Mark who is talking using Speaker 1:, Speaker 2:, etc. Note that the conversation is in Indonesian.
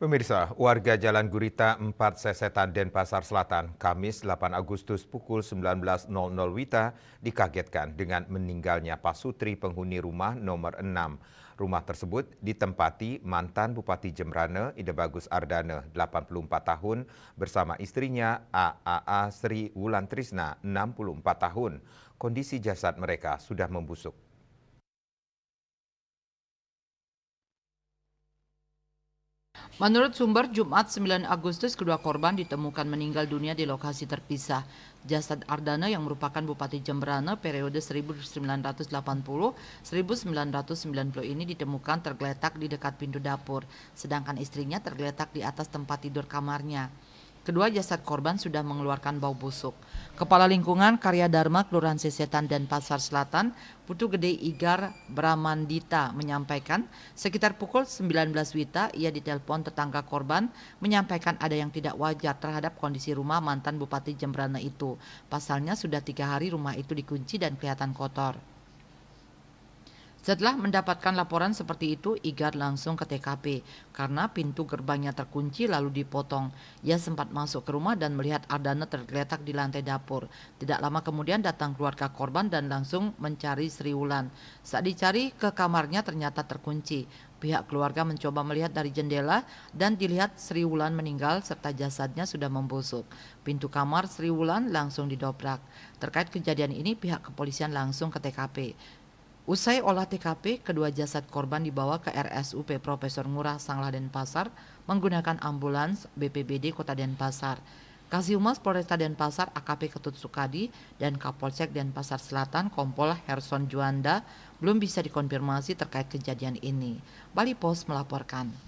Speaker 1: Pemirsa, warga Jalan Gurita 4 Sesetan Denpasar Selatan, Kamis 8 Agustus pukul 19.00 WITA dikagetkan dengan meninggalnya Pak Sutri penghuni rumah nomor 6. Rumah tersebut ditempati mantan Bupati Jembrana Ida Bagus Ardana, 84 tahun, bersama istrinya AAA Sri Wulantrisna, 64 tahun. Kondisi jasad mereka sudah membusuk.
Speaker 2: Menurut sumber, Jumat 9 Agustus kedua korban ditemukan meninggal dunia di lokasi terpisah. Jasad Ardana yang merupakan Bupati Jembrana periode 1980-1990 ini ditemukan tergeletak di dekat pintu dapur, sedangkan istrinya tergeletak di atas tempat tidur kamarnya. Kedua jasad korban sudah mengeluarkan bau busuk. Kepala Lingkungan Karya Dharma Kelurahan Sesetan Denpasar Selatan, Putu Gede Igar Bramandita menyampaikan sekitar pukul 19 WITA ia ditelepon tetangga korban menyampaikan ada yang tidak wajar terhadap kondisi rumah mantan Bupati Jembrana itu. Pasalnya sudah 3 hari rumah itu dikunci dan kelihatan kotor. Setelah mendapatkan laporan seperti itu, Igar langsung ke TKP karena pintu gerbangnya terkunci lalu dipotong. Ia sempat masuk ke rumah dan melihat Ardana tergeletak di lantai dapur. Tidak lama kemudian datang keluarga korban dan langsung mencari Sri Wulan. Saat dicari ke kamarnya ternyata terkunci. Pihak keluarga mencoba melihat dari jendela dan dilihat Sri Wulan meninggal serta jasadnya sudah membusuk. Pintu kamar Sri Wulan langsung didobrak. Terkait kejadian ini, pihak kepolisian langsung ke TKP. Usai olah TKP, kedua jasad korban dibawa ke RSUP Profesor Ngurah Sanglah Denpasar menggunakan ambulans BPBD Kota Denpasar. Kasih-Humas Polresta Denpasar AKP Ketut Sukadi dan Kapolsek Denpasar Selatan Kompol Herson Juanda belum bisa dikonfirmasi terkait kejadian ini. Bali Post melaporkan.